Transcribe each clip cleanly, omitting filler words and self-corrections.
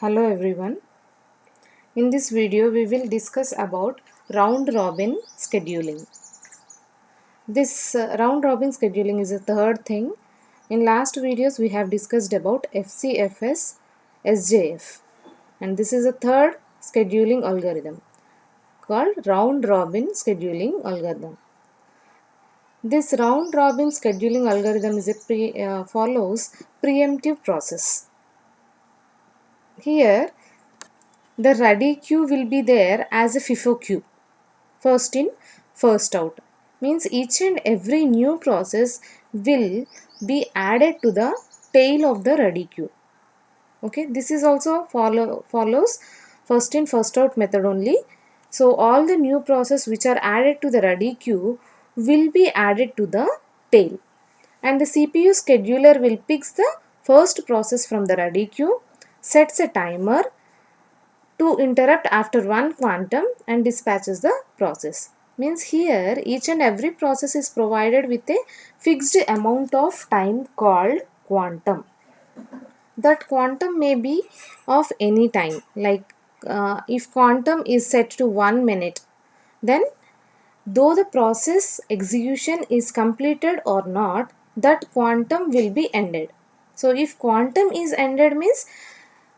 Hello everyone. In this video we will discuss about round robin scheduling. This round robin scheduling is a third thing. In last videos we have discussed about FCFS SJF, and this is a third scheduling algorithm called round robin scheduling algorithm. This round robin scheduling algorithm is follows preemptive process. Here the ready queue will be there as a FIFO queue. First in, first out. Means each and every new process will be added to the tail of the ready queue. Okay, this is also follows first in, first out method only. So all the new process which are added to the ready queue will be added to the tail. And the CPU scheduler will pick the first process from the ready queue, sets a timer to interrupt after one quantum and dispatches the process. Means here each and every process is provided with a fixed amount of time called quantum. That quantum may be of any time, like if quantum is set to 1 minute, then though the process execution is completed or not, that quantum will be ended. So if quantum is ended means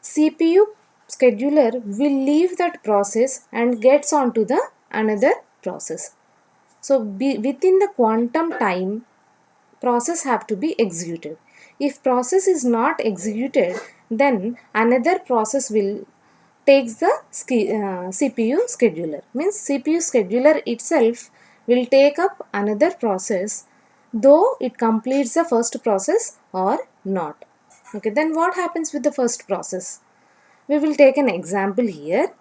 CPU scheduler will leave that process and gets on to the another process. So within the quantum time, process have to be executed. If process is not executed, then another process will takes the CPU scheduler. Means CPU scheduler itself will take up another process though it completes the first process or not. Okay, then what happens with the first process? We will take an example here.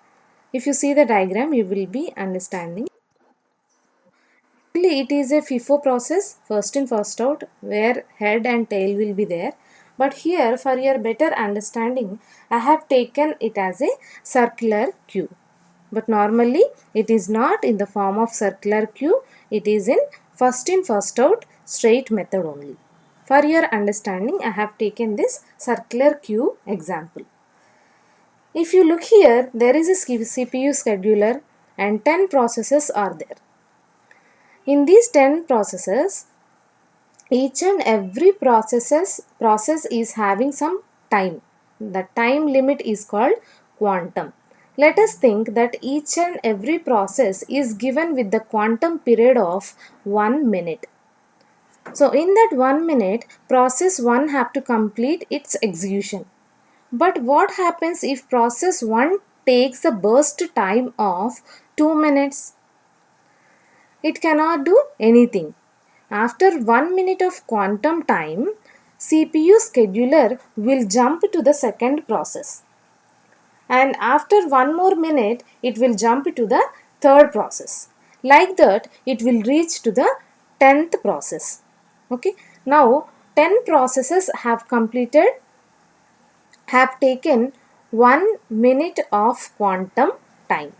If you see the diagram, you will be understanding. It is a FIFO process, first in, first out, where head and tail will be there. But here, for your better understanding, I have taken it as a circular queue. But normally, it is not in the form of circular queue. It is in, first out, straight method only. For your understanding, I have taken this circular queue example. If you look here, there is a CPU scheduler and 10 processes are there. In these 10 processes, each and every process is having some time. The time limit is called quantum. Let us think that each and every process is given with the quantum period of 1 minute. So in that 1 minute, process 1 have to complete its execution. But what happens if process 1 takes a burst time of 2 minutes? It cannot do anything. After 1 minute of quantum time, CPU scheduler will jump to the second process. And after one more minute, it will jump to the third process. Like that, it will reach to the 10th process. Okay. Now, 10 processes have completed, have taken 1 minute of quantum time.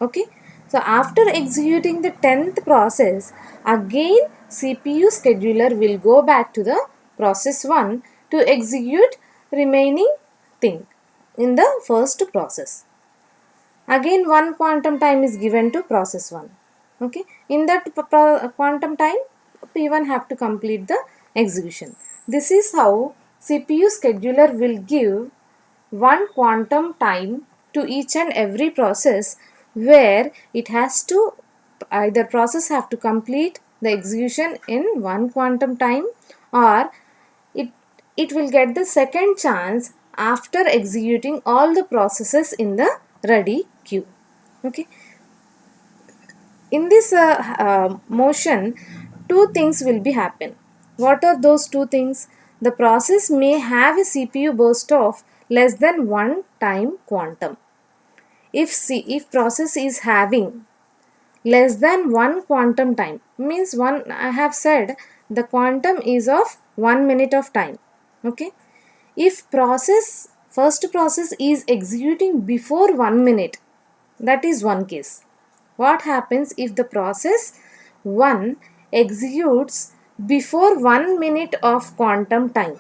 Okay. So after executing the 10th process, again CPU scheduler will go back to the process 1 to execute remaining thing in the first process. Again one quantum time is given to process 1. Okay. In that quantum time, P1 have to complete the execution. This is how CPU scheduler will give one quantum time to each and every process, where it has to either process have to complete the execution in one quantum time, or it it will get the second chance after executing all the processes in the ready queue. Okay, in this motion, two things will be happen. What are those two things? The process may have a CPU burst of less than one time quantum. If process is having less than one quantum time, means one, I have said the quantum is of 1 minute of time. Okay, if first process is executing before 1 minute, that is one case. What happens if the process 1 executes before 1 minute of quantum time?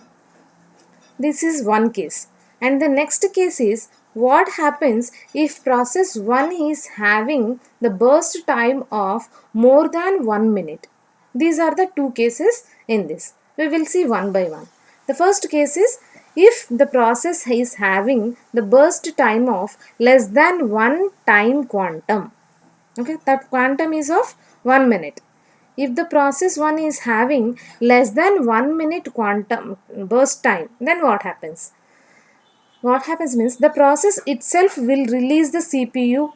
This is one case. And the next case is what happens if process 1 is having the burst time of more than 1 minute. These are the two cases in this. We will see one by one. The first case is if the process is having the burst time of less than 1 time quantum. Okay, that quantum is of 1 minute. If the process 1 is having less than 1 minute quantum burst time, then what happens? What happens means the process itself will release the CPU,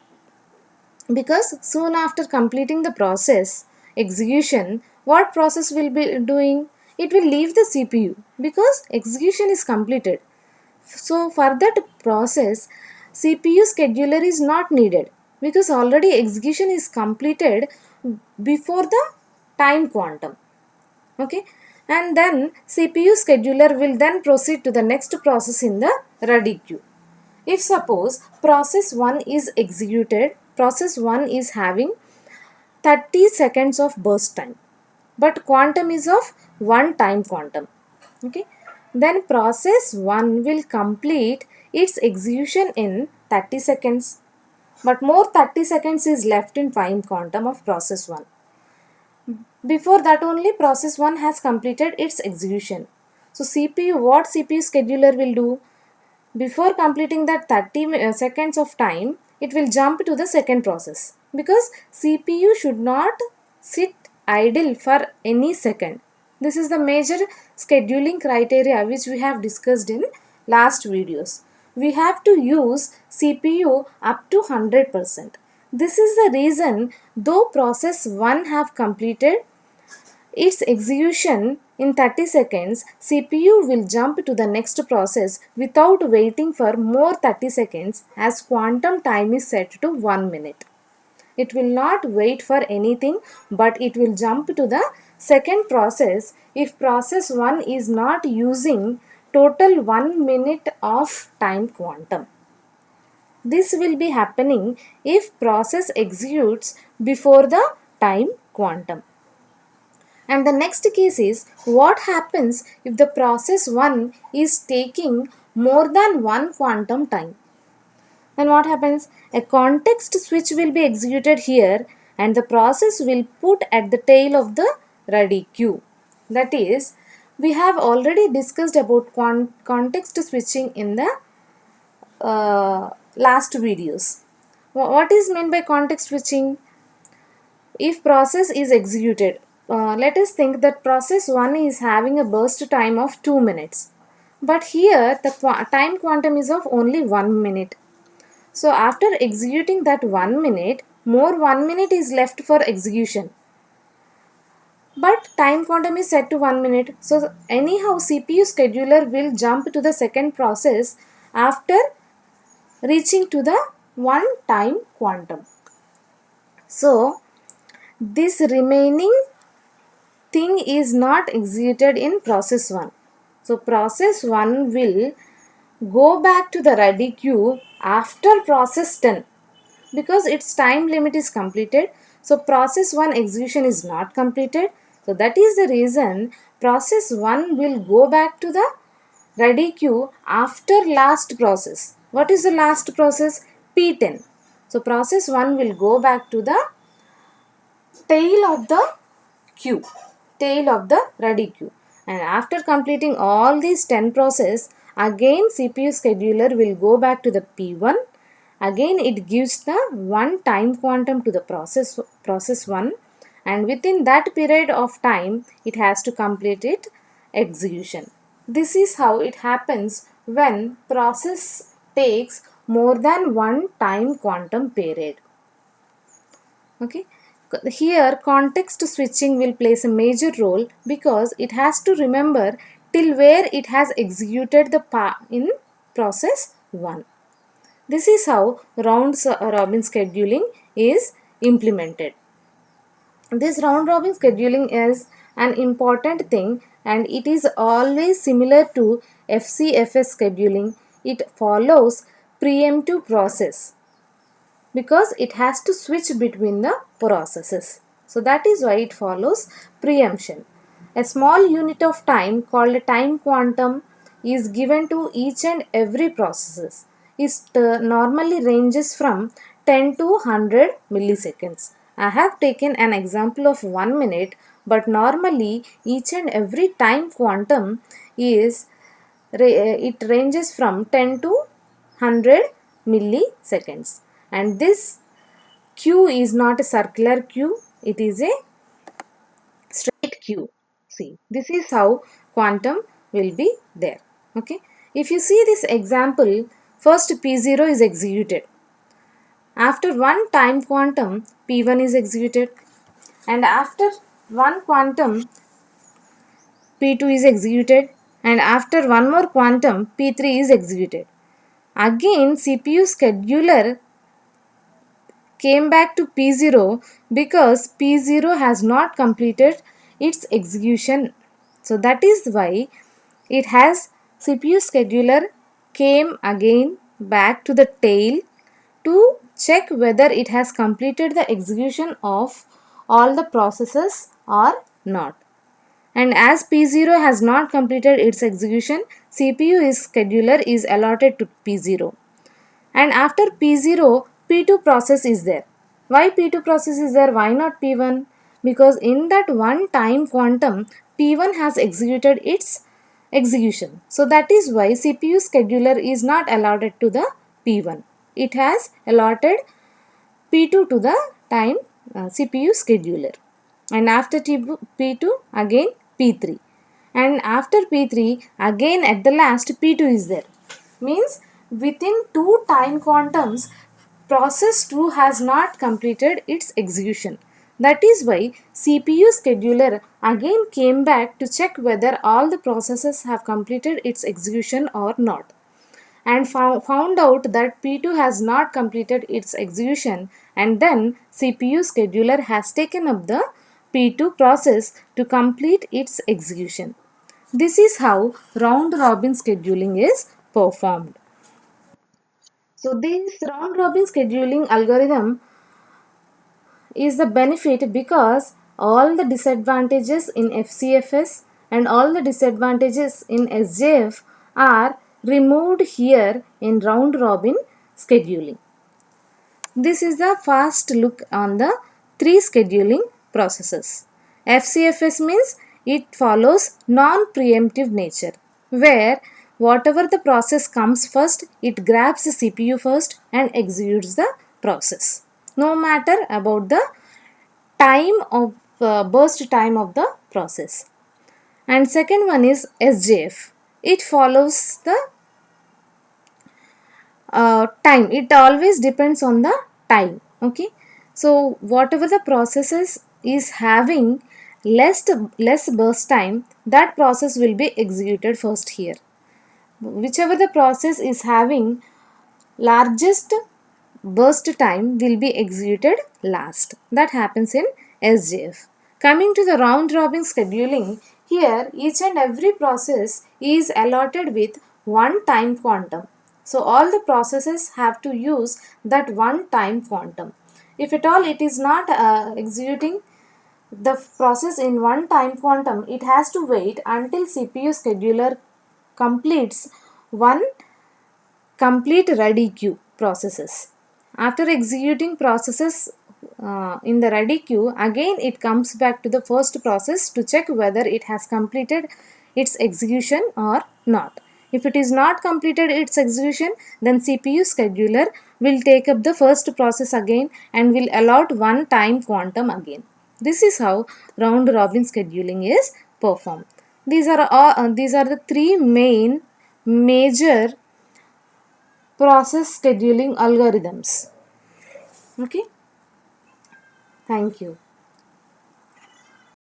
because soon after completing the process execution, what process will be doing? It will leave the CPU because execution is completed. So for that process, CPU scheduler is not needed because already execution is completed before the time quantum. Okay, and then CPU scheduler will then proceed to the next process in the ready queue. If suppose process 1 is executed, process 1 is having 30 seconds of burst time, but quantum is of 1 time quantum. Okay, then process 1 will complete its execution in 30 seconds, but more 30 seconds is left in time quantum of process 1. Before that only process 1 has completed its execution. So CPU, what CPU scheduler will do? Before completing that 30 seconds of time, it will jump to the second process, because CPU should not sit idle for any second. This is the major scheduling criteria which we have discussed in last videos. We have to use CPU up to 100%. This is the reason though process 1 have completed its execution in 30 seconds, CPU will jump to the next process without waiting for more 30 seconds, as quantum time is set to 1 minute. It will not wait for anything, but it will jump to the second process if process 1 is not using total 1 minute of time quantum. This will be happening if process executes before the time quantum. And the next case is what happens if the process 1 is taking more than 1 quantum time. Then what happens? A context switch will be executed here and the process will put at the tail of the ready queue. That is, we have already discussed about context switching in the last videos. What is meant by context switching? If process is executed, let us think that process 1 is having a burst time of 2 minutes, but here the time quantum is of only 1 minute. So after executing that 1 minute, more 1 minute is left for execution, but time quantum is set to 1 minute. So anyhow CPU scheduler will jump to the second process after reaching to the 1 time quantum. So this remaining thing is not executed in process 1. So process 1 will go back to the ready queue after process 10, because its time limit is completed. So process 1 execution is not completed. So that is the reason process 1 will go back to the ready queue after last process. What is the last process? P10. So process 1 will go back to the tail of the queue, tail of the ready queue, and after completing all these 10 process, again CPU scheduler will go back to the P1. Again it gives the one time quantum to the process 1, and within that period of time it has to complete its execution. This is how it happens when process takes more than one time quantum period. Okay, here context switching will plays a major role because it has to remember till where it has executed the in process 1. This is how round robin scheduling is implemented. This round robin scheduling is an important thing and it is always similar to FCFS scheduling. It follows preemptive process because it has to switch between the processes. So that is why it follows preemption. A small unit of time called a time quantum is given to each and every processes is normally ranges from 10 to 100 milliseconds. I have taken an example of 1 minute, but normally each and every time quantum is it ranges from 10 to 100 milliseconds, and this Q is not a circular Q, it is a straight Q. See, this is how quantum will be there. Okay. If you see this example, first P0 is executed. After one time quantum, P1 is executed. And after one quantum, P2 is executed. And after one more quantum, P3 is executed. Again, CPU scheduler came back to P0 because P0 has not completed its execution. So that is why it has CPU scheduler came again back to the tail to check whether it has completed the execution of all the processes or not. And as P0 has not completed its execution, CPU scheduler is allotted to P0. And after P0, P2 process is there. Why P2 process is there? Why not P1? Because in that one time quantum, P1 has executed its execution. So that is why CPU scheduler is not allotted to the P1. It has allotted P2 to the time CPU scheduler. And after P2 again P3. And after P3 again at the last P2 is there. Means within two time quantums process 2 has not completed its execution. That is why CPU scheduler again came back to check whether all the processes have completed its execution or not, and found out that P2 has not completed its execution, and then CPU scheduler has taken up the P2 process to complete its execution. This is how round robin scheduling is performed. So this round robin scheduling algorithm is the benefit because all the disadvantages in FCFS and all the disadvantages in SJF are removed here in round robin scheduling. This is the fast look on the three scheduling processes. FCFS means it follows non-preemptive nature, where whatever the process comes first, it grabs the CPU first and executes the process, no matter about the time of burst time of the process. And second one is SJF. It follows the time. It always depends on the time. Okay. So whatever the processes is having less burst time, that process will be executed first here. Whichever the process is having largest burst time will be executed last. That happens in SJF. Coming to the round robin scheduling, here each and every process is allotted with one time quantum. So all the processes have to use that one time quantum. If at all it is not executing the process in one time quantum, it has to wait until CPU scheduler completes one complete ready queue processes. After executing processes in the ready queue, again it comes back to the first process to check whether it has completed its execution or not. If it is not completed its execution, then CPU scheduler will take up the first process again and will allot one time quantum again. This is how round robin scheduling is performed. These are the three major process scheduling algorithms. Okay, thank you.